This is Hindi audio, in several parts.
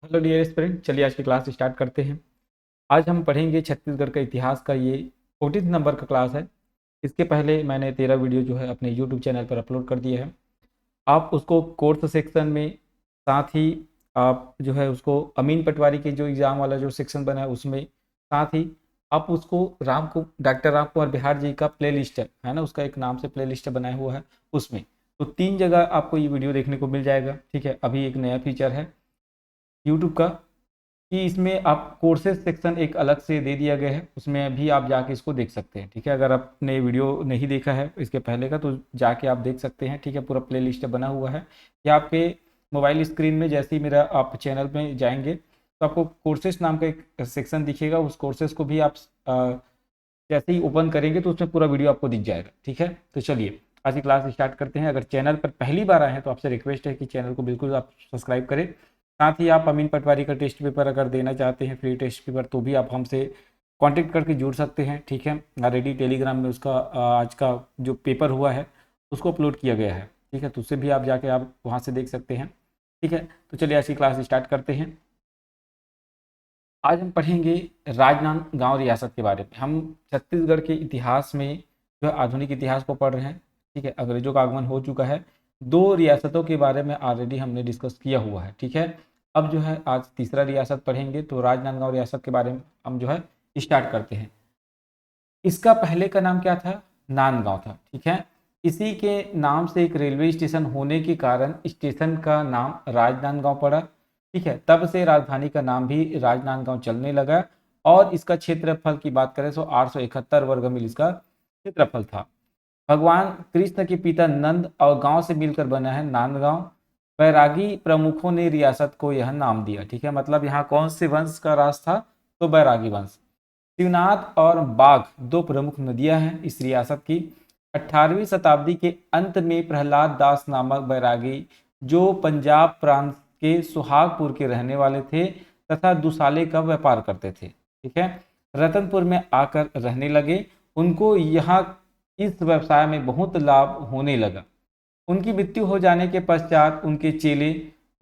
हेलो डियर स्टूडेंट, चलिए आज की क्लास स्टार्ट करते हैं। आज हम पढ़ेंगे छत्तीसगढ़ का इतिहास का। ये 14 नंबर का क्लास है। इसके पहले मैंने 13 वीडियो जो है अपने यूट्यूब चैनल पर अपलोड कर दिया है। आप उसको कोर्स सेक्शन में, साथ ही आप जो है उसको अमीन पटवारी के जो एग्ज़ाम वाला जो सेक्शन बना है उसमें, साथ ही आप उसको डॉक्टर राम कुमार बिहार जी का प्ले लिस्ट है ना, उसका एक नाम से प्ले लिस्ट बनाया हुआ है उसमें। तो 3 जगह आपको ये वीडियो देखने को मिल जाएगा। ठीक है, अभी एक नया फीचर है यूट्यूब का कि इसमें आप कोर्सेज सेक्शन एक अलग से दे दिया गया है, उसमें भी आप जाके इसको देख सकते हैं। ठीक है, अगर आपने वीडियो नहीं देखा है इसके पहले का तो जाके आप देख सकते हैं। ठीक है, पूरा प्ले लिस्ट बना हुआ है या आपके मोबाइल स्क्रीन में जैसे ही मेरा आप चैनल में जाएंगे तो आपको कोर्सेज नाम का एक सेक्शन दिखेगा। उस कोर्सेज को भी आप जैसे ही ओपन करेंगे तो उसमें पूरा वीडियो आपको दिख जाएगा। ठीक है, तो चलिए आज की क्लास स्टार्ट करते हैं। अगर चैनल पर पहली बार आए हैं तो आपसे रिक्वेस्ट है कि चैनल को बिल्कुल आप सब्सक्राइब करें। साथ ही आप अमीन पटवारी का टेस्ट पेपर अगर देना चाहते हैं, फ्री टेस्ट पेपर, तो भी आप हमसे कांटेक्ट करके जुड़ सकते हैं। ठीक है, ऑलरेडी टेलीग्राम में उसका आज का जो पेपर हुआ है उसको अपलोड किया गया है। ठीक है, तो उससे भी आप जाके आप वहाँ से देख सकते हैं। ठीक है, तो चलिए आज की क्लास स्टार्ट करते हैं। आज हम पढ़ेंगे राजनांदगांव रियासत के बारे में। हम छत्तीसगढ़ के इतिहास में जो है आधुनिक इतिहास को पढ़ रहे हैं। ठीक है, अंग्रेजों का आगमन हो चुका है। 2 रियासतों के बारे में ऑलरेडी हमने डिस्कस किया हुआ है। ठीक है, अब जो है आज तीसरा रियासत पढ़ेंगे, तो राजनांदगांव रियासत के बारे में हम जो है स्टार्ट करते हैं। इसका पहले का नाम क्या था? नांदगांव था। ठीक है, इसी के नाम से एक रेलवे स्टेशन होने के कारण स्टेशन का नाम राजनांदगांव पड़ा। ठीक है, तब से राजधानी का नाम भी राजनांदगांव चलने लगा और इसका क्षेत्रफल की बात करें तो 871 वर्ग मील इसका क्षेत्रफल था। भगवान कृष्ण के पिता नंद और गांव से मिलकर बना है नांदगांव। बैरागी प्रमुखों ने रियासत को यह नाम दिया। ठीक है, मतलब यहाँ कौन से वंश का राज था? तो बैरागी वंश। शिवनाथ और बाघ 2 प्रमुख नदियां हैं इस रियासत की। 18वीं शताब्दी के अंत में प्रहलाद दास नामक बैरागी, जो पंजाब प्रांत के सुहागपुर के रहने वाले थे तथा दुसाले का व्यापार करते थे, ठीक है, रतनपुर में आकर रहने लगे। उनको यहाँ इस व्यवसाय में बहुत लाभ होने लगा। उनकी मृत्यु हो जाने के पश्चात उनके चेले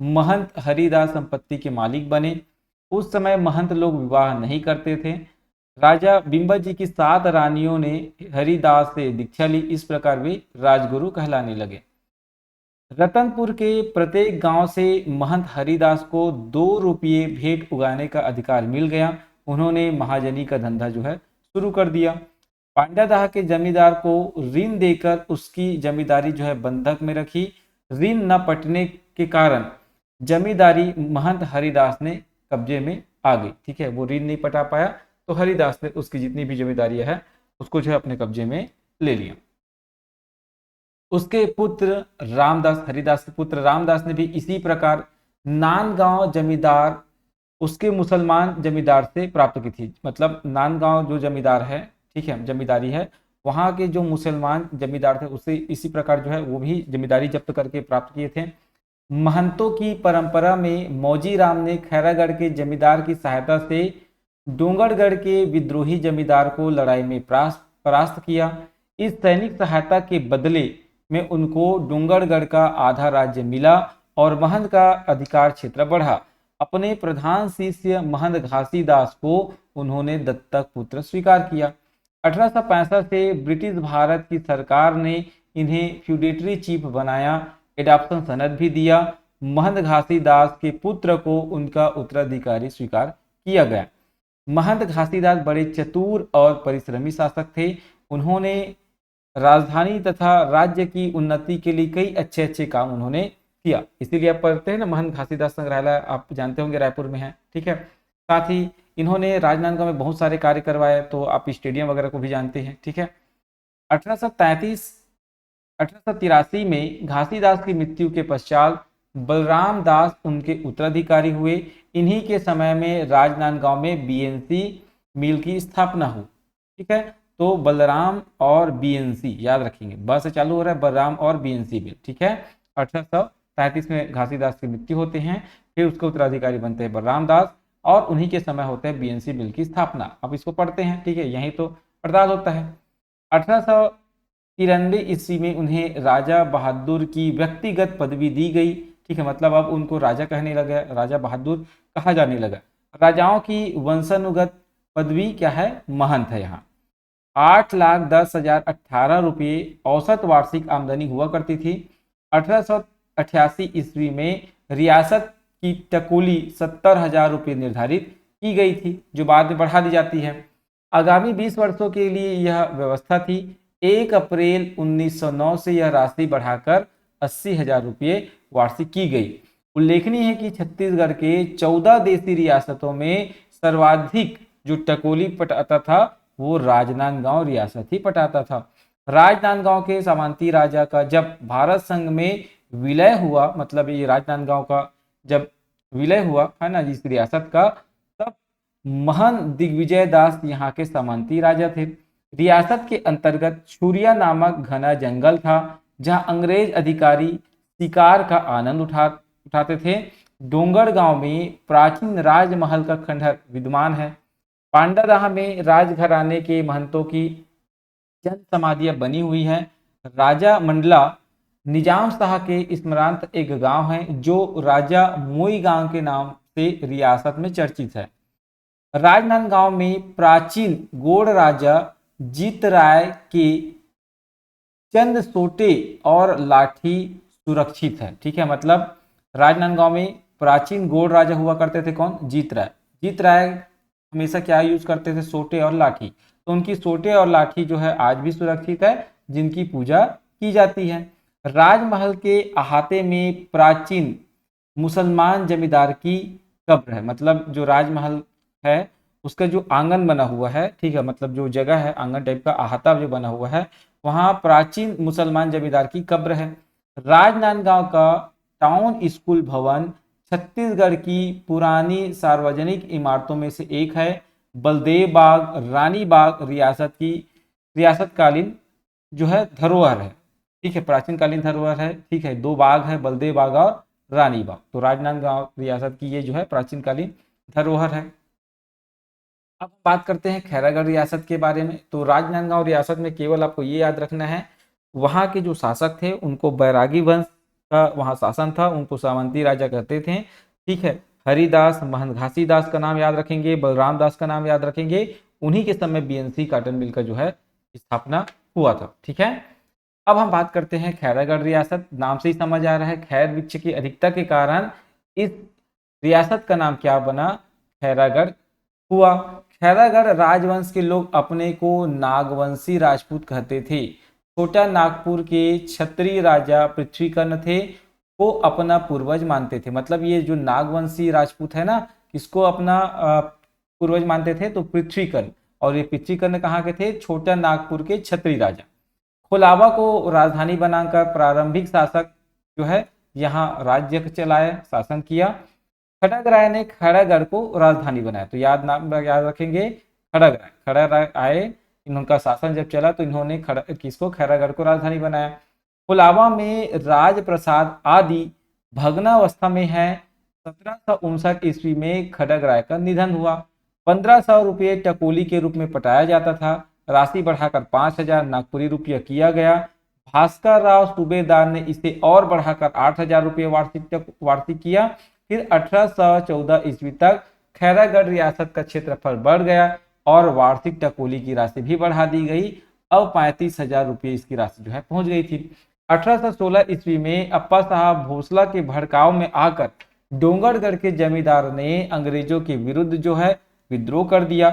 महंत हरिदास संपत्ति के मालिक बने। उस समय महंत लोग विवाह नहीं करते थे। राजा बिंबा जी की 7 रानियों ने हरिदास से दीक्षा ली। इस प्रकार वे राजगुरु कहलाने लगे। रतनपुर के प्रत्येक गांव से महंत हरिदास को 2 रुपये भेंट उगाने का अधिकार मिल गया। उन्होंने महाजनी का धंधा जो है शुरू कर दिया। पांड्यादाह के जमींदार को ऋण देकर उसकी जमींदारी जो है बंधक में रखी। ऋण न पटने के कारण जमींदारी महंत हरिदास ने कब्जे में आ गई। ठीक है, वो ऋण नहीं पटा पाया तो हरिदास ने उसकी जितनी भी जमींदारियां है उसको जो है अपने कब्जे में ले लिया। उसके पुत्र रामदास, हरिदास के पुत्र रामदास ने भी इसी प्रकार नांदगांव जमींदार उसके मुसलमान जमींदार से प्राप्त की थी। मतलब नांदगांव जो जमींदार है, ठीक है, जमींदारी है, वहां के जो मुसलमान जमींदार थे उससे इसी प्रकार जो है वो भी जमींदारी जब्त करके प्राप्त किए थे। महंतों की परंपरा में मौजी राम ने खैरागढ़ के जमींदार की सहायता से डोंगरगढ़ के विद्रोही जमींदार को लड़ाई में परास्त किया। इस सैनिक सहायता के बदले में उनको डोंगरगढ़ का आधा राज्य मिला और महंत का अधिकार क्षेत्र बढ़ा। अपने प्रधान शिष्य महंत घासीदास को उन्होंने दत्तक पुत्र स्वीकार किया। 1865 से ब्रिटिश भारत की सरकार ने इन्हें फ्यूडेटरी चीफ बनाया। एडॉप्शन सनद भी दिया। महंत घासीदास के पुत्र को उनका उत्तराधिकारी स्वीकार किया गया। महंत घासीदास बड़े चतुर और परिश्रमी शासक थे। उन्होंने राजधानी तथा राज्य की उन्नति के लिए कई अच्छे अच्छे काम उन्होंने किया। इसीलिए आप पढ़ते हैं ना, महंत घासीदास संग्रहालय आप जानते होंगे रायपुर में है। ठीक है, साथ ही इन्होंने राजनांदगांव में बहुत सारे कार्य करवाए, तो आप स्टेडियम वगैरह को भी जानते हैं। ठीक है, 1883 में घासीदास की मृत्यु के पश्चात बलराम दास उनके उत्तराधिकारी हुए। इन्हीं के समय में राजनांदगांव में बीएनसी मिल की स्थापना हुई। ठीक है, तो बलराम और बीएनसी याद रखेंगे, ब से चालू हो रहा है, बलराम और बीएनसी मिल। ठीक है, 1833 में घासीदास की मृत्यु होते हैं, फिर उसके उत्तराधिकारी बनते हैं बलराम दास और उन्हीं के समय होता है बीएनसी मिल की स्थापना। अब इसको पढ़ते हैं। ठीक है, यही तो पड़ताल होता है। 1893 ईस्वी में उन्हें राजा बहादुर की व्यक्तिगत पदवी दी गई। ठीक है, मतलब अब उनको राजा कहने लगा, राजा बहादुर कहा जाने लगा। राजाओं की वंशानुगत पदवी क्या है, महंत है। यहाँ 8,10,018 रुपये औसत वार्षिक आमदनी हुआ करती थी। 1888 ईस्वी में रियासत की टकोली 70,000 रुपये निर्धारित की गई थी, जो बाद में बढ़ा दी जाती है। आगामी 20 वर्षों के लिए यह व्यवस्था थी। 1 अप्रैल 1909 से यह राशि बढ़ाकर 80,000 रुपये वार्षिक की गई। उल्लेखनीय है कि छत्तीसगढ़ के 14 देशी रियासतों में सर्वाधिक जो टकोली पटाता था वो राजनांदगांव रियासत ही पटाता था। राजनांदगांव के सामंती राजा का जब भारत संघ में विलय हुआ, मतलब ये राजनांदगांव का जब विलय हुआ है ना इस रियासत का, तब महन दिग्विजय दास यहाँ के सामंती राजा थे। रियासत के अंतर्गत छुरिया नामक घना जंगल था, जहाँ अंग्रेज अधिकारी शिकार का आनंद उठाते थे। डोंगरगांव में प्राचीन राजमहल का खंडहर विद्यमान है। पांडादाह में राजघराने के महंतों की चंद समाधियां बनी हुई हैं। राजा मंडला निजाम शाह के स्मरणार्थ एक गांव है जो राजा मोई गांव के नाम से रियासत में चर्चित है। राजनांदगांव में प्राचीन गोड़ राजा जीतराय के चंद सोटे और लाठी सुरक्षित है। ठीक है, मतलब राजनांदगांव में प्राचीन गोड़ राजा हुआ करते थे, कौन, जीतराय। जीतराय हमेशा क्या यूज करते थे, सोटे और लाठी। तो उनकी सोटे और लाठी जो है आज भी सुरक्षित है, जिनकी पूजा की जाती है। राजमहल के अहाते में प्राचीन मुसलमान जमींदार की कब्र है, मतलब जो राजमहल है उसका जो आंगन बना हुआ है, ठीक है, मतलब जो जगह है आंगन टाइप का अहाता जो बना हुआ है, वहाँ प्राचीन मुसलमान जमींदार की कब्र है। राजनांदगांव का टाउन स्कूल भवन छत्तीसगढ़ की पुरानी सार्वजनिक इमारतों में से एक है। बलदेव बाग, रानी बाग रियासतकालीन जो है धरोहर है। ठीक है, प्राचीन कालीन धरोहर है। ठीक है, 2 बाग है, बलदेव बाग और रानी बाग। तो राजनांदगांव रियासत की ये जो है प्राचीन कालीन धरोहर है। अब बात करते हैं खैरागढ़ रियासत के बारे में। तो राजनांदगांव रियासत में केवल आपको ये याद रखना है, वहाँ के जो शासक थे उनको बैरागी वंश का वहाँ शासन था, उनको सामंती राजा कहते थे। ठीक है, हरिदास महंत घासीदास का नाम याद रखेंगे, बलराम दास का नाम याद रखेंगे। उन्हीं के समय बीएनसी कॉटन मिल का जो है स्थापना हुआ था। ठीक है, अब हम बात करते हैं खैरागढ़ रियासत। नाम से ही समझ आ रहा है, खैर वृक्ष की अधिकता के कारण इस रियासत का नाम क्या बना, खैरागढ़ हुआ। खैरागढ़ राजवंश के लोग अपने को नागवंशी राजपूत कहते थे। छोटा नागपुर के क्षत्रिय राजा पृथ्वीकर्ण थे, को अपना पूर्वज मानते थे। मतलब ये जो नागवंशी राजपूत है ना, किसको अपना पूर्वज मानते थे, तो पृथ्वीकर्ण। और ये पृथ्वीकर्ण कहाँ के थे, छोटा नागपुर के क्षत्रिय राजा। कोलाबा को राजधानी बनाकर प्रारंभिक शासक जो है यहाँ राज्य चलाया, शासन किया। खड़ग राय ने खड़गगढ़ को राजधानी बनाया। तो नाम याद रखेंगे, खड़ग राय आए, इनका शासन जब चला तो इन्होंने किसको, खैरागढ़ को राजधानी बनाया। कोलाबा में राजप्रसाद आदि भग्नावस्था में है। 1759 ईस्वी में खड़ग राय का निधन हुआ। 1500 रुपये टकोली के रूप में पटाया जाता था। राशि बढ़ाकर 5000 नागपुरी रुपया किया गया। भास्कर राव सूबेदार ने इसे और बढ़ाकर 8000 रुपये वार्षिक किया। फिर 1814 ईस्वी तक खैरागढ़ रियासत का क्षेत्रफल बढ़ गया और वार्षिक टकोली की राशि भी बढ़ा दी गई। अब 35,000 रुपये इसकी राशि जो है पहुंच गई थी। 1816 ईस्वी में अप्पा साहब भोसला के भड़काव में आकर डोंगरगढ़ के जमींदार ने अंग्रेजों के विरुद्ध जो है विद्रोह कर दिया।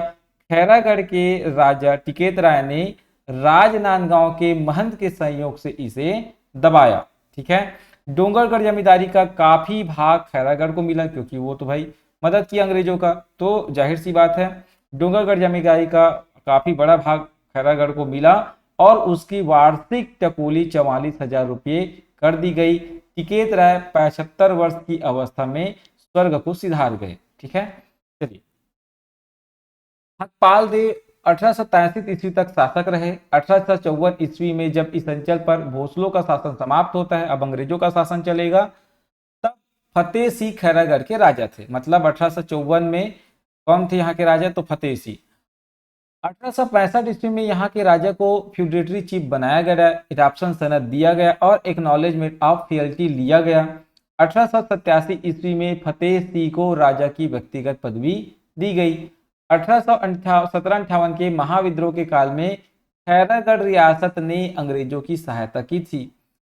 खैरागढ़ के राजा टिकैत राय ने राजनांदगांव के महंत के सहयोग से इसे दबाया। ठीक है, डोंगरगढ़ जमींदारी का काफी भाग खैरागढ़ को मिला, क्योंकि वो तो भाई मदद की अंग्रेजों का, तो जाहिर सी बात है डोंगरगढ़ जमींदारी का काफी बड़ा भाग खैरागढ़ को मिला और उसकी वार्षिक टकोली 44,000 रुपये कर दी गई। टिकैत राय 75 वर्ष की अवस्था में स्वर्ग को सिधार गए। ठीक है, चलिए। हकपाल देव 1883 ईस्वी तक शासक रहे। 1854 ईस्वी में जब इस अंचल पर भोसलों का शासन समाप्त होता है, अब अंग्रेजों का शासन चलेगा, तब फतेह सिंह खैरागढ़ के राजा थे। मतलब 1854 में कौन थे यहाँ के राजा, तो फतेह सिंह। 1865 ईस्वी में यहाँ के राजा को फ्यूडेटरी चीफ बनाया गया, एडॉप्शन सनद दिया गया और एक्नॉलेजमेंट ऑफ फियल्टी लिया गया। 1887 ईस्वी में फतेह सिंह को राजा की व्यक्तिगत पदवी दी गई। 1817-58 के महाविद्रोह के काल में खैरागढ़ रियासत ने अंग्रेजों की सहायता की थी।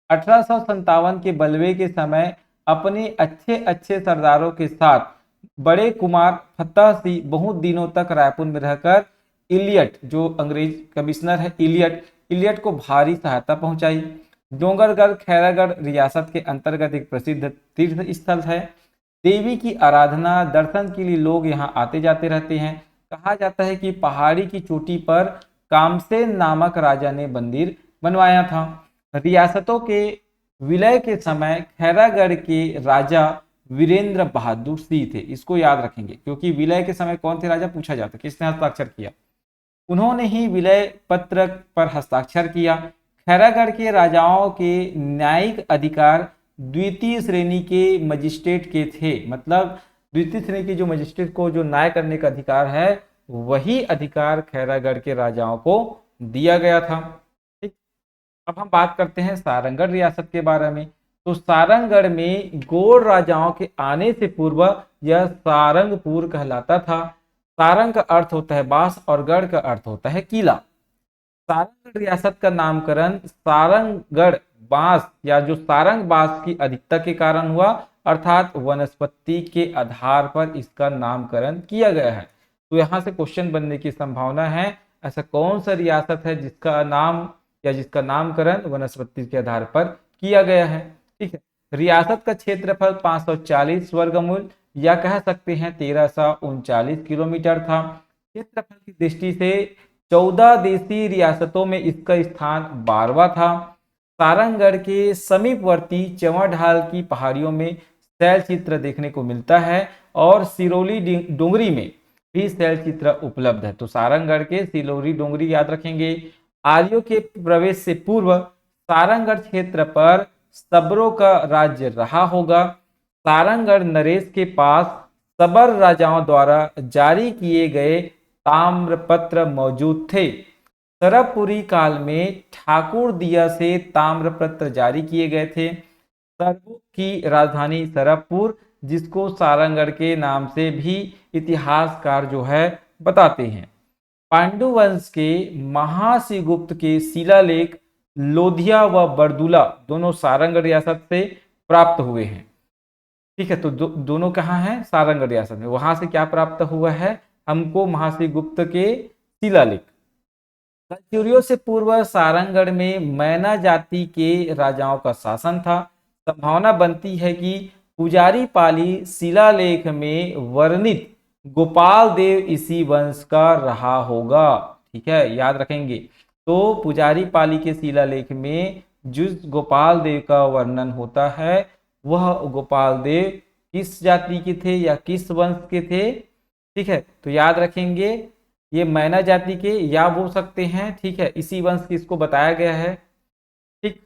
1857 के बलवे के समय अपने अच्छे अच्छे सरदारों के साथ बड़े कुमार फतेह सिंह बहुत दिनों तक रायपुर में रहकर इलियट, जो अंग्रेज कमिश्नर है इलियट को भारी सहायता पहुंचाई। डोंगरगढ़ खैरागढ़ रियासत के अंतर्गत एक प्रसिद्ध तीर्थ स्थल है। देवी की आराधना दर्शन के लिए लोग यहाँ आते जाते रहते हैं। कहा जाता है कि पहाड़ी की चोटी पर कामसेन नामक राजा ने मंदिर बनवाया था। रियासतों के विलय के समय खैरागढ़ के राजा वीरेंद्र बहादुर सिंह थे। इसको याद रखेंगे क्योंकि विलय के समय कौन थे राजा पूछा जाता है, किसने हस्ताक्षर किया। उन्होंने ही विलय पत्र पर हस्ताक्षर किया। खैरागढ़ के राजाओं के न्यायिक अधिकार द्वितीय श्रेणी के मजिस्ट्रेट के थे। मतलब द्वितीय श्रेणी के जो मजिस्ट्रेट को जो न्याय करने का अधिकार है, वही अधिकार खैरागढ़ के राजाओं को दिया गया था। ठीक, अब हम बात करते हैं सारंगढ़ रियासत के बारे में। तो सारंगढ़ में गोड़ राजाओं के आने से पूर्व यह सारंगपुर कहलाता था। सारंग का अर्थ होता है बांस और गढ़ का अर्थ होता है किला। सारंगढ़ रियासत का नामकरण सारंगढ़ बांस या जो सारंग बांस की अधिकता के कारण हुआ, अर्थात वनस्पति के आधार पर इसका नामकरण किया गया है। तो यहाँ से क्वेश्चन बनने की संभावना है, ऐसा कौन सा रियासत है जिसका नाम या जिसका नामकरण वनस्पति के आधार पर किया गया है। ठीक है, रियासत का क्षेत्रफल 540 वर्गमूल या कह सकते हैं 1339 किलोमीटर था। क्षेत्रफल की दृष्टि से 14 देशी रियासतों में इसका स्थान 12वां था। सारंगढ़ के समीपवर्ती चंवर ढाल की पहाड़ियों में शैल चित्र देखने को मिलता है और सिरोली डोंगरी में भी शैल चित्र उपलब्ध है। तो सारंगढ़ के सिरोली डोंगरी याद रखेंगे। आर्यों के प्रवेश से पूर्व सारंगढ़ क्षेत्र पर सबरों का राज्य रहा होगा। सारंगढ़ नरेश के पास सबर राजाओं द्वारा जारी किए गए ताम्रपत्र मौजूद थे। सरबपुरी काल में ठाकुर दिया से ताम्रपत्र जारी किए गए थे। सरबू की राजधानी सरबपुर, जिसको सारंगढ़ के नाम से भी इतिहासकार जो है बताते हैं। पांडु वंश के महासिगुप्त के शिलालेख लोधिया व बरदुला दोनों सारंगढ़ रियासत से प्राप्त हुए हैं। ठीक है, तो दोनों कहाँ हैं? सारंगढ़ रियासत में। वहां से क्या प्राप्त हुआ है हमको? महासिगुप्त के शिलालेख। कलचुरियों से पूर्व सारंगढ़ में मैना जाति के राजाओं का शासन था। संभावना बनती है कि पुजारी पाली शिलालेख में वर्णित गोपाल देव इसी वंश का रहा होगा। ठीक है, याद रखेंगे। तो पुजारी पाली के शिलालेख में जिस गोपाल देव का वर्णन होता है, वह गोपाल देव किस जाति के थे या किस वंश के थे? ठीक है, तो याद रखेंगे ये मैना जाति के या बोल सकते हैं। ठीक है, इसी वंश की इसको बताया गया है। ठीक,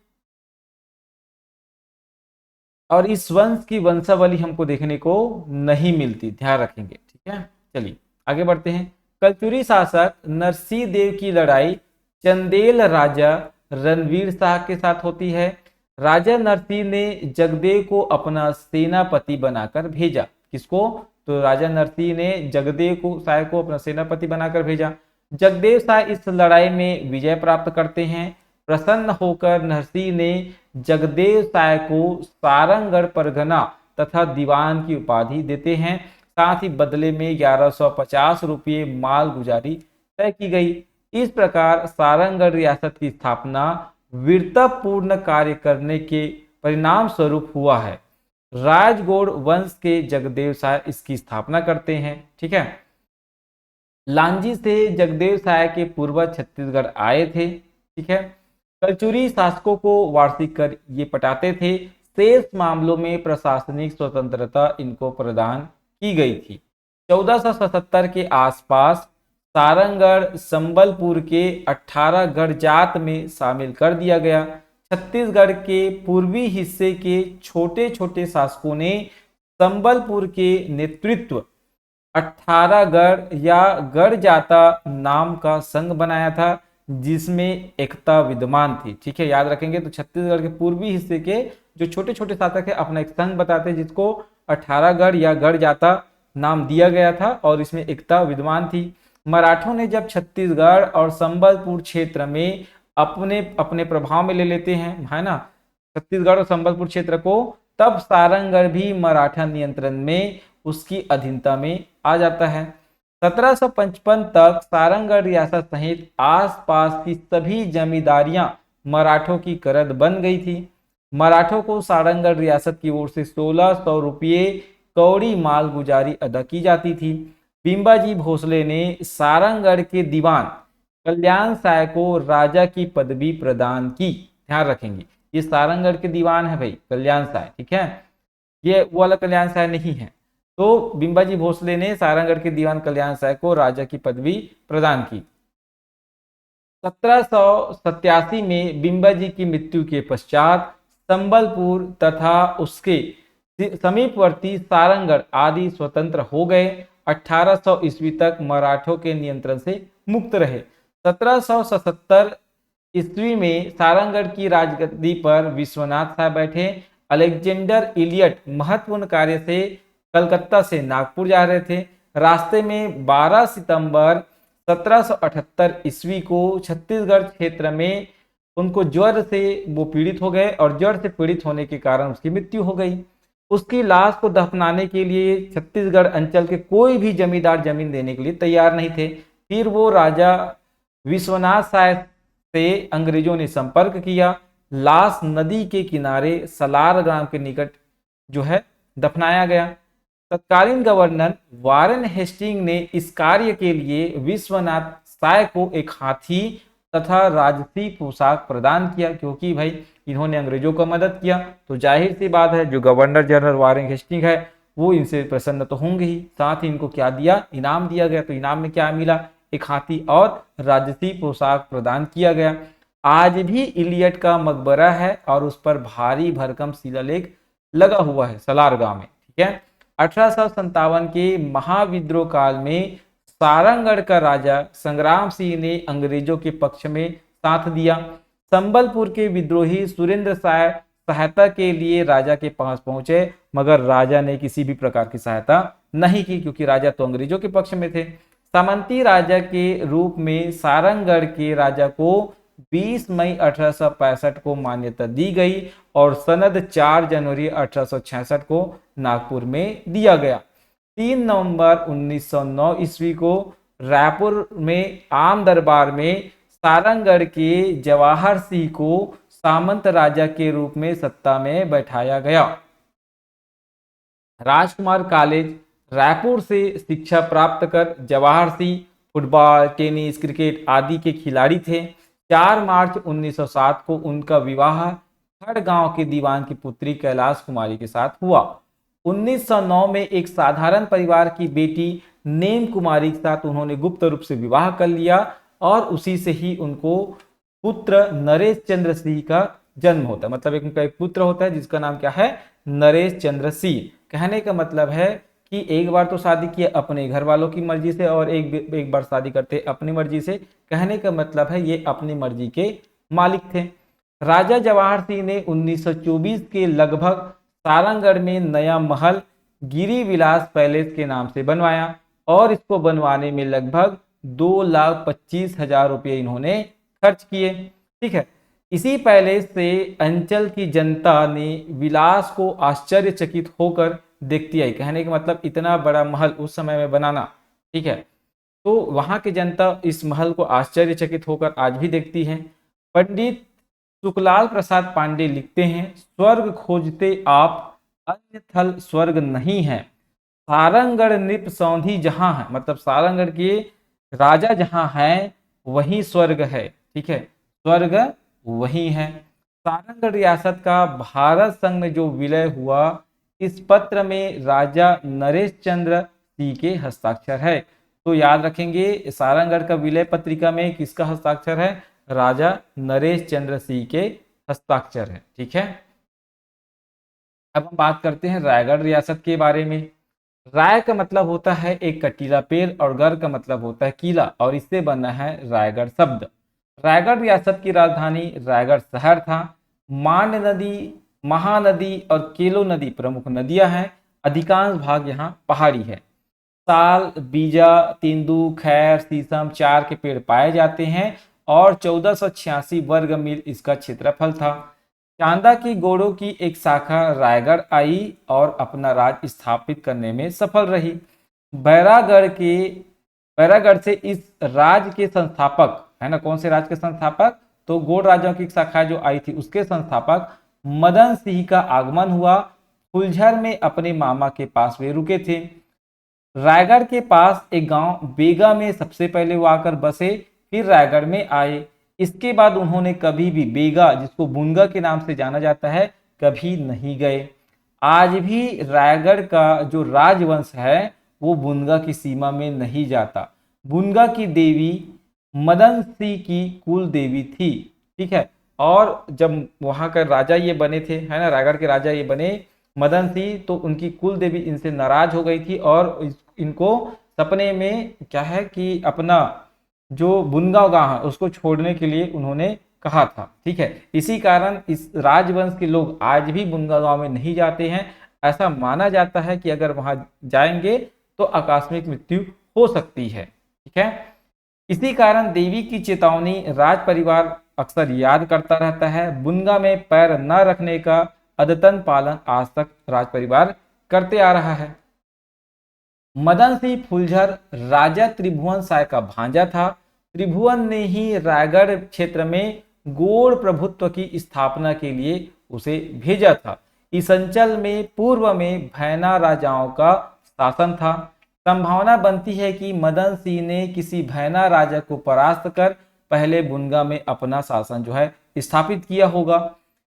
और इस वंश की वंशावली हमको देखने को नहीं मिलती, ध्यान रखेंगे। ठीक है, चलिए आगे बढ़ते हैं। कलचुरी शासक नरसिंह देव की लड़ाई चंदेल राजा रणवीर शाह के साथ होती है। राजा नरसिंह ने जगदेव को अपना सेनापति बनाकर भेजा। किसको? तो राजा नरसिंह ने जगदेव को शाह को अपना सेनापति बनाकर भेजा। जगदेव शाह इस लड़ाई में विजय प्राप्त करते हैं। प्रसन्न होकर नरसिंह ने जगदेव शाह को सारंगढ़ परगना तथा दीवान की उपाधि देते हैं। साथ ही बदले में 1150 रुपये माल गुजारी तय की गई। इस प्रकार सारंगढ़ रियासत की स्थापना वीरतापूर्ण कार्य करने के परिणाम स्वरूप हुआ है। राजगौड़ वंश के जगदेव शाह इसकी स्थापना करते हैं। ठीक है, लांजी से जगदेव शाह के पूर्वज छत्तीसगढ़ आए थे। ठीक है, कलचुरी शासकों को वार्षिक कर ये पटाते थे। शेष मामलों में प्रशासनिक स्वतंत्रता इनको प्रदान की गई थी। 1477 के आसपास सारंगढ़ संबलपुर के 18 गढ़ जात में शामिल कर दिया गया। छत्तीसगढ़ के पूर्वी हिस्से के छोटे छोटे शासकों ने संबलपुर के नेतृत्व 18 गढ़ या गढ़ जाता नाम का संघ बनाया था, जिसमें एकता विद्यमान थी। ठीक है, याद रखेंगे। तो छत्तीसगढ़ के पूर्वी हिस्से के जो छोटे छोटे शासक है अपना एक संघ बताते हैं, जिसको 18 गढ़ या गढ़ जाता नाम दिया गया था, और इसमें एकता विद्यमान थी। मराठों ने जब छत्तीसगढ़ और संबलपुर क्षेत्र में अपने अपने प्रभाव में ले लेते हैं, है ना, छत्तीसगढ़ और संबलपुर क्षेत्र को, तब सारंगगढ़ भी मराठा नियंत्रण में उसकी अधीनता में आ जाता है। 1755 तक सारंगगढ़ रियासत सहित आसपास की सभी जमींदारियां मराठों की करद बन गई थी। मराठों को सारंगगढ़ रियासत की ओर से 1600 रुपये कौड़ी मालगुजारी अदा की जाती थी। बिंबाजी भोसले ने सारंगगढ़ के दीवान कल्याण साय को राजा की पदवी प्रदान की। ध्यान रखेंगे, ये सारंगगढ़ के दीवान है भाई, कल्याण साय। ठीक है, ये वो वाला कल्याण साय नहीं है। तो बिंबाजी भोसले ने सारंगगढ़ के दीवान कल्याण साय को राजा की पदवी प्रदान की। 1787 में बिंबाजी की मृत्यु के पश्चात संबलपुर तथा उसके समीपवर्ती सारंगगढ़ आदि स्वतंत्र हो गए। 1800 ईस्वी तक मराठों के नियंत्रण से मुक्त रहे। 1777 ईस्वी में सारंगगढ़ की राजगद्दी पर विश्वनाथ साय बैठे। अलेक्जेंडर इलियट महत्वपूर्ण कार्य से कलकत्ता से नागपुर जा रहे थे। रास्ते में 12 सितंबर 1778 ईस्वी को छत्तीसगढ़ क्षेत्र में उनको ज्वर से वो पीड़ित हो गए, और ज्वर से पीड़ित होने के कारण उसकी मृत्यु हो गई। उसकी लाश को दफनाने के लिए छत्तीसगढ़ अंचल के कोई भी जमींदार जमीन देने के लिए तैयार नहीं थे। फिर वो राजा विश्वनाथ साय से अंग्रेजों ने संपर्क किया। लाश नदी के किनारे सलार ग्राम के निकट जो है दफनाया गया। तत्कालीन गवर्नर वारेन हेस्टिंग ने इस कार्य के लिए विश्वनाथ साय को एक हाथी तथा राजसी पोशाक प्रदान किया, क्योंकि भाई इन्होंने अंग्रेजों को मदद किया, तो जाहिर सी बात है जो गवर्नर जनरल वारेन हेस्टिंग है वो इनसे प्रसन्न तो होंगे ही। साथ ही इनको क्या दिया, इनाम दिया गया। तो इनाम में क्या मिला, एक हाथी और राजसी पोशाक प्रदान किया गया। आज भी इलियट का मकबरा है और उस पर भारी भरकम शिलालेख लगा हुआ है सलार गांव में। ठीक है, 1857 के महाविद्रोह काल में सारंगगढ़ का राजा संग्राम सिंह ने अंग्रेजों के पक्ष में साथ दिया। संबलपुर के विद्रोही सुरेंद्र साय सहायता के लिए राजा के पास पहुंचे, मगर राजा ने किसी भी प्रकार की सहायता नहीं की, क्योंकि राजा तो अंग्रेजों के पक्ष में थे। सामंती राजा के रूप में सारंगगढ़ के राजा को 20 मई 1865 को मान्यता दी गई और सनद 4 जनवरी 1866 को नागपुर में दिया गया। 3 नवंबर 1909 ईस्वी को रायपुर में आम दरबार में सारंगगढ़ के जवाहर सिंह को सामंत राजा के रूप में सत्ता में बैठाया गया। राजकुमार कॉलेज रायपुर से शिक्षा प्राप्त कर Jawahar Singh football, tennis, cricket आदि के खिलाड़ी थे। 4 मार्च 1907 को उनका विवाह खड़गांव के दीवान की पुत्री कैलाश कुमारी के साथ हुआ। 1909 में एक साधारण परिवार की बेटी नेम कुमारी के साथ उन्होंने गुप्त रूप से विवाह कर लिया, और उसी से ही उनको पुत्र नरेश चंद्र सिंह का जन्म होता है। मतलब उनका एक पुत्र होता है जिसका नाम क्या है, नरेश चंद्र सिंह। कहने का मतलब है कि एक बार तो शादी किए अपने घर वालों की मर्जी से, और एक बार शादी करते अपनी मर्जी से। कहने का मतलब है ये अपनी मर्जी के मालिक थे। राजा जवाहर सिंह ने 1924 के लगभग सारंगगढ़ में नया महल गिरिविलास पैलेस के नाम से बनवाया, और इसको बनवाने में लगभग 2,25,000 रुपये इन्होंने खर्च किए। ठीक है, इसी पैलेस से अंचल की जनता ने विलास को आश्चर्यचकित होकर देखती आई। कहने का मतलब इतना बड़ा महल उस समय में बनाना। ठीक है, तो वहां की जनता इस महल को आश्चर्यचकित होकर आज भी देखती है। पंडित सुखलाल प्रसाद पांडे लिखते हैं, स्वर्ग खोजते आप अन्य थल स्वर्ग नहीं है, सारंगगढ़ नृप सौंधी जहां है। मतलब सारंगगढ़ के राजा जहां है वही स्वर्ग है। ठीक है, स्वर्ग वही है। सारंगगढ़ रियासत का भारत संघ में जो विलय हुआ, इस पत्र में राजा नरेश चंद्र सिंह के हस्ताक्षर है। तो याद रखेंगे सारंगगढ़ का विलय पत्रिका में किसका हस्ताक्षर है, राजा नरेश चंद्र सिंह के हस्ताक्षर है। ठीक है, अब हम बात करते हैं रायगढ़ रियासत के बारे में। राय का मतलब होता है एक कटीला पेड़, और गढ़ का मतलब होता है किला, और इससे बना है रायगढ़ शब्द। रायगढ़ रियासत की राजधानी रायगढ़ शहर था। मांड नदी, महानदी और केलो नदी प्रमुख नदियां हैं। अधिकांश भाग यहाँ पहाड़ी है। साल, बीजा, तेंदू, खैर, शीशम, चार के पेड़ पाए जाते हैं और 1486 वर्ग मील इसका क्षेत्रफल था। चांदा की गोड़ों की एक शाखा रायगढ़ आई और अपना राज स्थापित करने में सफल रही। बैरागढ़ के बैरागढ़ से इस राज के संस्थापक है ना, कौन से राज के संस्थापक, तो गोड़ राजाओं की शाखा जो आई थी उसके संस्थापक मदन सिंह का आगमन हुआ। फुलझर में अपने मामा के पास वे रुके थे। रायगढ़ के पास एक गांव बेगा में सबसे पहले वो आकर बसे, फिर रायगढ़ में आए। इसके बाद उन्होंने कभी भी बेगा, जिसको बुनगा के नाम से जाना जाता है, कभी नहीं गए। आज भी रायगढ़ का जो राजवंश है वो बुनगा की सीमा में नहीं जाता। बुनगा की देवी मदन सिंह की कुल देवी थी, ठीक है। और जब वहां का राजा ये बने थे, है ना, रायगढ़ के राजा ये बने मदन सिंह, तो उनकी कुल देवी इनसे नाराज हो गई थी और इनको सपने में क्या है कि अपना जो बुनगांव गांव है उसको छोड़ने के लिए उन्होंने कहा था, ठीक है। इसी कारण इस राजवंश के लोग आज भी बुनगा गांव में नहीं जाते हैं। ऐसा माना जाता है कि अगर वहां जाएंगे तो आकस्मिक मृत्यु हो सकती है, ठीक है। इसी कारण देवी की चेतावनी राज परिवार अक्सर याद करता रहता है। बुनगा में पैर न रखने का अद्यतन पालन आज तक राज परिवार करते आ रहा है। मदन सिंह फुलझर राजा त्रिभुवन साय का भांजा था। त्रिभुवन ने ही रायगढ़ क्षेत्र में गोड़ प्रभुत्व की स्थापना के लिए उसे भेजा था। इस अंचल में पूर्व में भैना राजाओं का शासन था। संभावना बनती है कि मदन सिंह ने किसी भैना राजा को परास्त कर पहले बुनगा में अपना शासन जो है स्थापित किया होगा।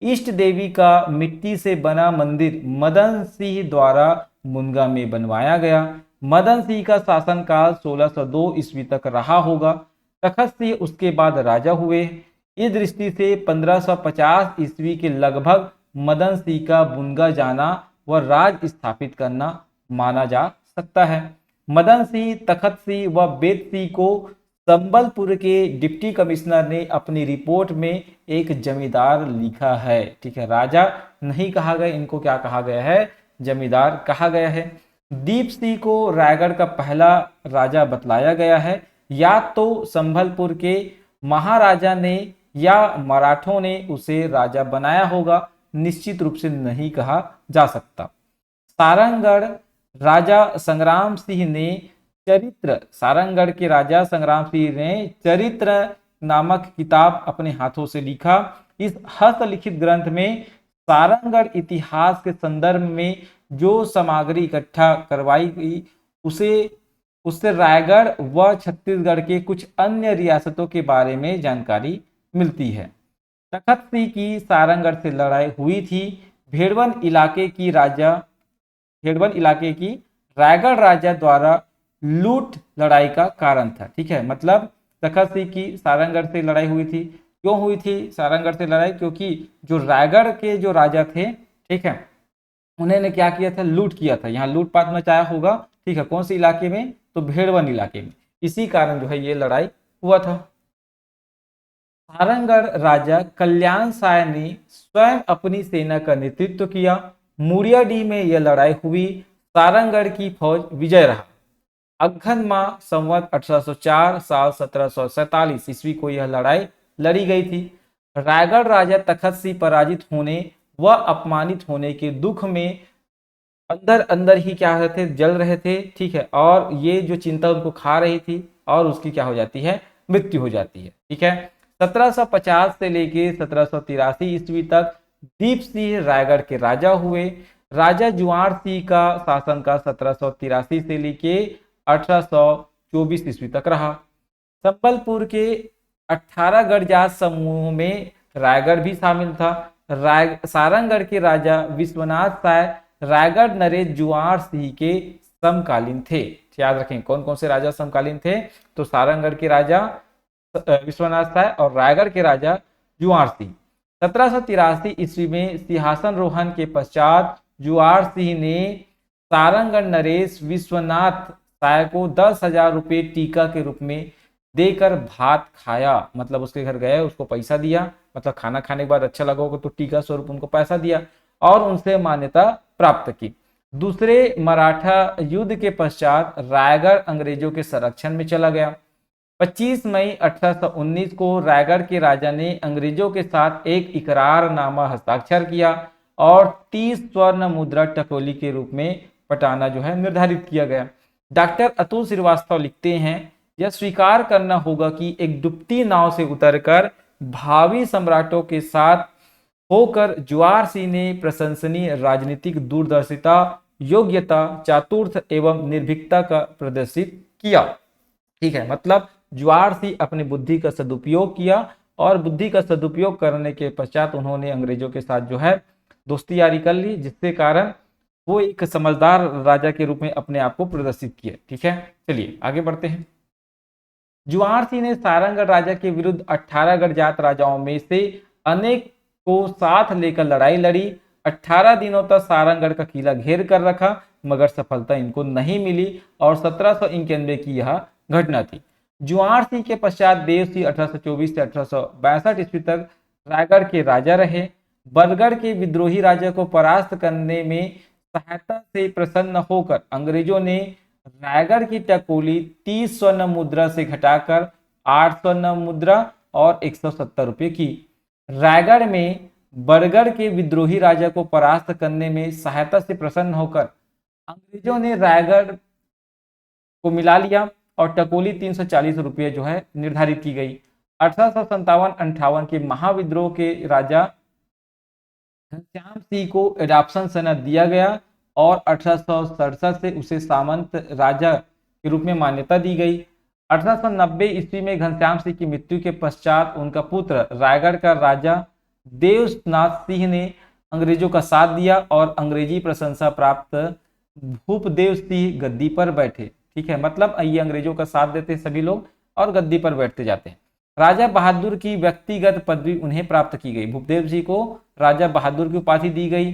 इष्ट देवी का मिट्टी से बना मंदिर मदन सिंह द्वारा बुनगा में बनवाया गया। मदन सिंह का शासनकाल 1602 ईस्वी तक रहा होगा। तखत सिंह उसके बाद राजा हुए। इस दृष्टि से 1550 ईस्वी के लगभग मदन सिंह का बुनगा जाना व राज स्थापित करना माना जा सकता है। मदन सिंह, तखत सिंह व बेद सिंह को संबलपुर के डिप्टी कमिश्नर ने अपनी रिपोर्ट में एक जमींदार लिखा है, ठीक है। राजा नहीं कहा गया, इनको क्या कहा गया है, जमींदार कहा गया है। दीप सिंह को रायगढ़ का पहला राजा बतलाया गया है। या तो संभलपुर के महाराजा ने या मराठों ने उसे राजा बनाया होगा, निश्चित रूप से नहीं कहा जा सकता। सारंगढ़ राजा संग्राम सिंह ने चरित्र, सारंगढ़ के राजा संग्राम सिंह ने चरित्र नामक किताब अपने हाथों से लिखा। इस हस्तलिखित ग्रंथ में सारंगढ़ इतिहास के संदर्भ में जो सामग्री इकट्ठा करवाई गई उससे रायगढ़ व छत्तीसगढ़ के कुछ अन्य रियासतों के बारे में जानकारी मिलती है। तखत सिंह की सारंगढ़ से लड़ाई हुई थी। भेड़वन इलाके की रायगढ़ राजा द्वारा लूट लड़ाई का कारण था, ठीक है। मतलब तखत सिंह की सारंगढ़ से लड़ाई हुई थी। क्यों हुई थी सारंगढ़ से लड़ाई? क्योंकि जो रायगढ़ के जो राजा थे, ठीक है, उन्होंने क्या किया था, लूट किया था। यहाँ लूटपाट मचाया होगा, ठीक है। कौन से इलाके में? तो भेड़वन इलाके में। इसी कारण जो है ये लड़ाई हुआ था। सारंगढ़ राजा कल्याण साय ने स्वयं अपनी सेना का नेतृत्व किया। मुड़ियाडीह में यह लड़ाई हुई। सारंगढ़ की फौज विजय रहा। अघन माह संवत 1804 साल 1747 ईस्वी को यह लड़ाई लड़ी गई थी। रायगढ़ राजा तखत सिंह पराजित होने व अपमानित होने के दुख में अंदर अंदर ही क्या रहते, जल रहे थे, ठीक है। और ये जो चिंता उनको खा रही थी और उसकी क्या हो जाती है, मृत्यु हो जाती है, ठीक है। 1750 से लेके 1783 ईस्वी तक दीप सिंह रायगढ़ के राजा हुए। राजा जुआर सिंह का शासनकाल 1783 से लेके 1824 ईस्वी तक रहा। संबलपुर के 18 गढ़जात समूह में रायगढ़ भी शामिल था। सारंगढ़ के राजा विश्वनाथ साय रायगढ़ नरेश जुआर सिंह के समकालीन थे। याद रखें कौन कौन से राजा समकालीन थे, तो सारंगढ़ के राजा विश्वनाथ साय और रायगढ़ के राजा जुआर सिंह। 1783 ईस्वी में सिंहासन के पश्चात जुआर सिंह ने सारंगढ़ नरेश विश्वनाथ साय को 10,000 रुपये टीका के रूप में देकर भात खाया, मतलब उसके घर गए, उसको पैसा दिया, मतलब खाना खाने के बाद अच्छा लगा होगा तो टीका स्वरूप उनको पैसा दिया और उनसे मान्यता प्राप्त की। दूसरे मराठा युद्ध के पश्चात रायगढ़ अंग्रेजों के संरक्षण में चला गया। 25 मई 1819 को रायगढ़ के राजा ने अंग्रेजों के साथ एक इकरारनामा हस्ताक्षर किया और 30 स्वर्ण मुद्रा टकोली के रूप में पटाना जो है निर्धारित किया गया। डॉक्टर अतुल श्रीवास्तव लिखते हैं, यह स्वीकार करना होगा कि एक डूबती नाव से उतरकर भावी सम्राटों के साथ होकर ज्वार सिंह ने प्रशंसनीय राजनीतिक दूरदर्शिता, योग्यता, चातुर्थ एवं निर्भीकता का प्रदर्शित किया। ठीक है, मतलब ज्वार सिंह अपनी बुद्धि का सदुपयोग किया और बुद्धि का सदुपयोग करने के पश्चात उन्होंने अंग्रेजों के साथ जो है दोस्ती यारी कर ली, जिसके कारण वो एक समझदार राजा के रूप में अपने आप को प्रदर्शित किया। ठीक है, चलिए आगे बढ़ते हैं। ज्वार सिंह ने सारंगढ़ राजा के विरुद्ध 18 गढ़ जात राजाओं में से अनेक को साथ लेकर लड़ाई लड़ी। 18 दिनों तक सारंगढ़ का किला घेर कर रखा, मगर सफलता इनको नहीं मिली और 1791 की यह घटना थी। ज्वार सिंह के पश्चात देव सिंह 1824 से 1862 ईस्वी तक रायगढ़ के राजा रहे। बरगढ़ के विद्रोही राजा को परास्त करने में सहायता से प्रसन्न होकर अंग्रेजों ने रायगढ़ की टकोली 30 स्वर्ण मुद्रा से घटाकर 8 स्वर्ण मुद्रा और 170 रुपये की। रायगढ़ में बरगढ़ के विद्रोही राजा को परास्त करने में सहायता से प्रसन्न होकर अंग्रेजों ने रायगढ़ को मिला लिया और टकोली 340 रुपये जो है निर्धारित की गई। 1857-58 के महाविद्रोह के राजा घनश्याम सिंह को एडॉप्शन सनद दिया गया और 1867 से उसे सामंत राजा के रूप में मान्यता दी गई। 1890 ईस्वी में घनश्याम सिंह की मृत्यु के पश्चात उनका पुत्र रायगढ़ का राजा देवनाथ सिंह ने अंग्रेजों का साथ दिया और अंग्रेजी प्रशंसा प्राप्त भूपदेव सिंह गद्दी पर बैठे। ठीक है, मतलब ये अंग्रेजों का साथ देते सभी लोग और गद्दी पर बैठते जाते हैं। राजा बहादुर की व्यक्तिगत पदवी उन्हें प्राप्त की गई। भूपदेव जी को राजा बहादुर की उपाधि दी गई।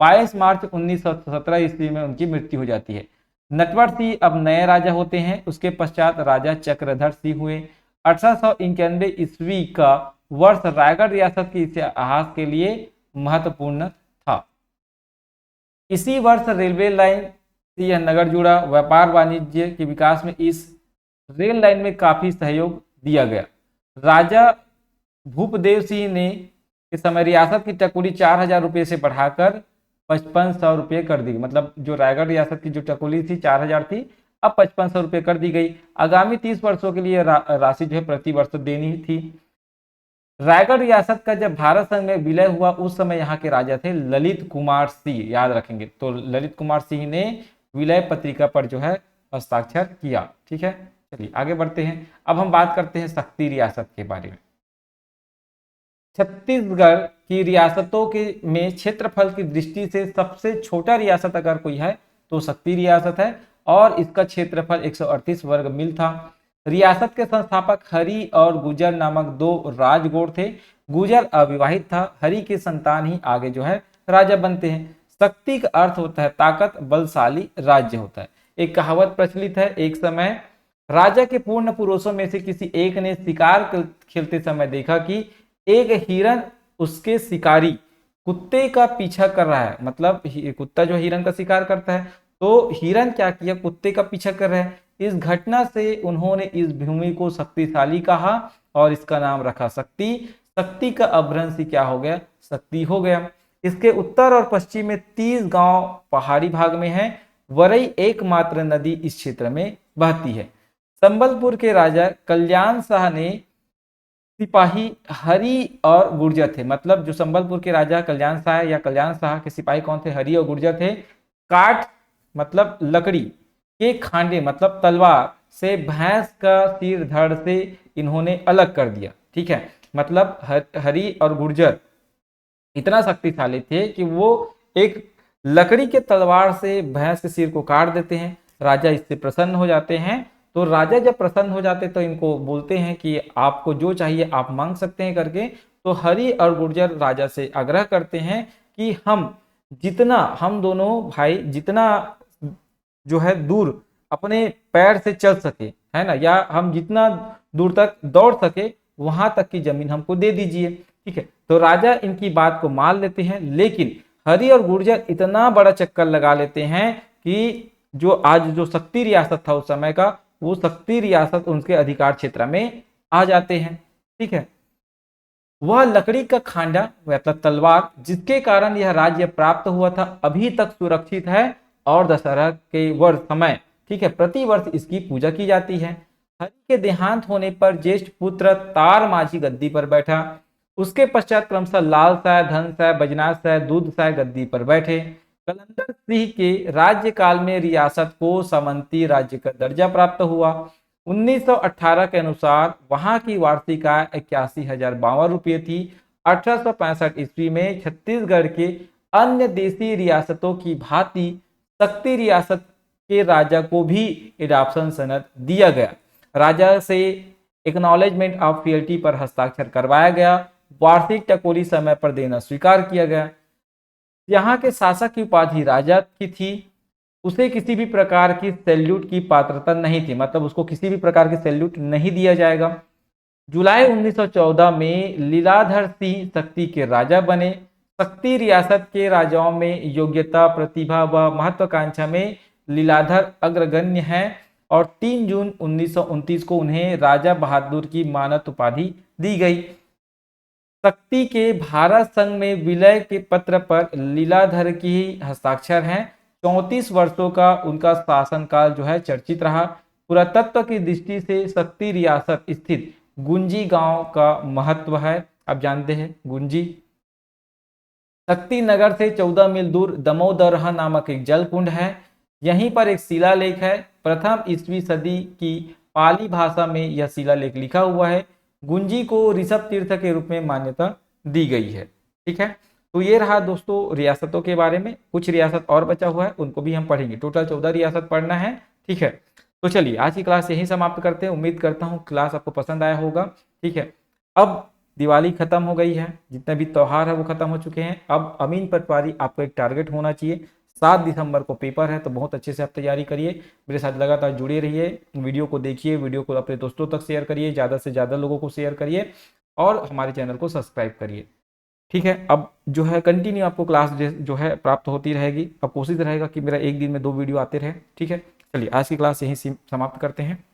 22 मार्च 1917 ईस्वी में उनकी मृत्यु हो जाती है। नटवर सिंह अब नए राजा होते हैं। उसके पश्चात राजा चक्रधर सिंह हुए। 1891 ईस्वी का वर्ष रायगढ़ रियासत के इतिहास के लिए महत्वपूर्ण था। इसी वर्ष रेलवे लाइन से यह नगर जुड़ा। व्यापार वाणिज्य के विकास में इस रेल लाइन में काफी सहयोग दिया गया। राजा भूपदेव सिंह ने के समय रियासत की टकोली 4000 रुपये से बढ़ाकर 5500 रुपये कर दी। मतलब जो रायगढ़ रियासत की जो टकोली थी 4000 थी, अब 5500 रुपये कर दी गई। आगामी 30 वर्षों के लिए राशि जो है प्रति वर्ष देनी थी। रायगढ़ रियासत का जब भारत संघ में विलय हुआ उस समय यहाँ के राजा थे ललित कुमार सिंह, याद रखेंगे। तो ललित कुमार सिंह ने विलय पत्रिका पर जो है हस्ताक्षर किया। ठीक है, चलिए आगे बढ़ते हैं। अब हम बात करते हैं शक्ति रियासत के बारे में। छत्तीसगढ़ की रियासतों के में क्षेत्रफल की दृष्टि से सबसे छोटा रियासत अगर कोई है तो शक्ति रियासत है और इसका क्षेत्रफल 138 वर्ग मील था। रियासत के संस्थापक हरि और गुजर नामक दो राजगोड़ थे। गुजर अविवाहित था। हरि के संतान ही आगे जो है राजा बनते हैं। शक्ति का अर्थ होता है ताकत, बलशाली राज्य होता है। एक कहावत प्रचलित है, एक समय राजा के पूर्ण पुरुषों में से किसी एक ने शिकार खेलते समय देखा कि एक हिरन उसके शिकारी कुत्ते का पीछा कर रहा है। मतलब कुत्ता जो हिरन का शिकार करता है तो हिरन क्या किया, कुत्ते का पीछा कर रहा है। इस घटना से उन्होंने इस भूमि को शक्तिशाली कहा और इसका नाम रखा शक्ति। शक्ति का अपभ्रंश ही क्या हो गया, शक्ति हो गया। इसके उत्तर और पश्चिम में 30 गांव पहाड़ी भाग में है। वरई एकमात्र नदी इस क्षेत्र में बहती है। संबलपुर के राजा कल्याण शाह ने सिपाही हरि और गुर्जर थे। मतलब जो संबलपुर के राजा कल्याण शाह या कल्याण शाह के सिपाही कौन थे, हरि और गुर्जर थे। काठ मतलब लकड़ी के खांडे मतलब तलवार से भैंस का सिर धड़ से इन्होंने अलग कर दिया। ठीक है, मतलब हरि और गुर्जर इतना शक्तिशाली थे कि वो एक लकड़ी के तलवार से भैंस के सिर को काट देते हैं। राजा इससे प्रसन्न हो जाते हैं। तो राजा जब प्रसन्न हो जाते तो इनको बोलते हैं कि आपको जो चाहिए आप मांग सकते हैं करके। तो हरि और गुर्जर राजा से आग्रह करते हैं कि हम दोनों भाई जितना जो है दूर अपने पैर से चल सके, है ना, या हम जितना दूर तक दौड़ सके वहां तक की जमीन हमको दे दीजिए। ठीक है, तो राजा इनकी बात को मान लेते हैं, लेकिन हरि और गुर्जर इतना बड़ा चक्कर लगा लेते हैं कि जो आज जो शक्ति रियासत था उस समय का, वो शक्ति रियासत उनके अधिकार क्षेत्र में आ जाते हैं। ठीक है, वह लकड़ी का खांडा मतलब तलवार जिसके कारण यह राज्य प्राप्त हुआ था अभी तक सुरक्षित है और दशहरा के वर्ष समय, ठीक है, प्रति वर्ष इसकी पूजा की जाती है। हरि के देहांत होने पर ज्येष्ठ पुत्र तार माझी गद्दी पर बैठा। उसके पश्चात क्रमशः लाल साय, धन साय, बजनाथ साय, दूध साय गद्दी पर बैठे। कलंदर सिंह के राज्यकाल में रियासत को सामंती राज्य का दर्जा प्राप्त हुआ। 1918 के अनुसार वहां की वार्षिक आय 81,052 रुपये थी। 1865 ईस्वी में छत्तीसगढ़ के अन्य देशी रियासतों की भांति शक्ति रियासत के राजा को भी एडॉप्शन सनद दिया गया। राजा से एक्नॉलेजमेंट ऑफ फील्टी पर हस्ताक्षर करवाया गया। वार्षिक टकोरी समय पर देना स्वीकार किया गया। यहाँ के शासक की उपाधि राजा की थी। उसे किसी भी प्रकार की सैल्यूट की पात्रता नहीं थी, मतलब उसको किसी भी प्रकार की सैल्यूट नहीं दिया जाएगा। जुलाई 1914 में लीलाधर सिंह शक्ति के राजा बने। शक्ति रियासत के राजाओं में योग्यता, प्रतिभा व महत्वाकांक्षा में लीलाधर अग्रगण्य हैं और 3 जून 1929 को उन्हें राजा बहादुर की मानद उपाधि दी गई। शक्ति के भारत संघ में विलय के पत्र पर लीलाधर की हस्ताक्षर हैं। 34 वर्षों का उनका शासनकाल जो है चर्चित रहा। पुरातत्व की दृष्टि से शक्ति रियासत स्थित गुंजी गांव का महत्व है। आप जानते हैं गुंजी। शक्ति नगर से 14 मील दूर दमोदरहा नामक एक जल कुंड है। यहीं पर एक शिलालेख है। प्रथम ईस्वी सदी की पाली भाषा में यह शिलालेख लिखा हुआ है। गुंजी को ऋषभ तीर्थ के रूप में मान्यता दी गई है। ठीक है, तो ये रहा दोस्तों रियासतों के बारे में। कुछ रियासत और बचा हुआ है, उनको भी हम पढ़ेंगे। टोटल 14 रियासत पढ़ना है। ठीक है, तो चलिए आज की क्लास यहीं समाप्त करते हैं। उम्मीद करता हूँ क्लास आपको पसंद आया होगा। ठीक है, अब दिवाली खत्म हो गई है, जितने भी त्योहार है वो खत्म हो चुके हैं। अब अमीन पटवारी आपको एक टारगेट होना चाहिए। 7 दिसंबर को पेपर है, तो बहुत अच्छे से आप तैयारी करिए। मेरे साथ लगातार जुड़े रहिए, वीडियो को देखिए, वीडियो को अपने दोस्तों तक शेयर करिए, ज़्यादा से ज़्यादा लोगों को शेयर करिए और हमारे चैनल को सब्सक्राइब करिए। ठीक है, अब जो है कंटिन्यू आपको क्लास जो है प्राप्त होती रहेगी। अब कोशिश रहेगा कि मेरा एक दिन में 2 वीडियो आते रहे। ठीक है, चलिए आज की क्लास यहीं समाप्त करते हैं।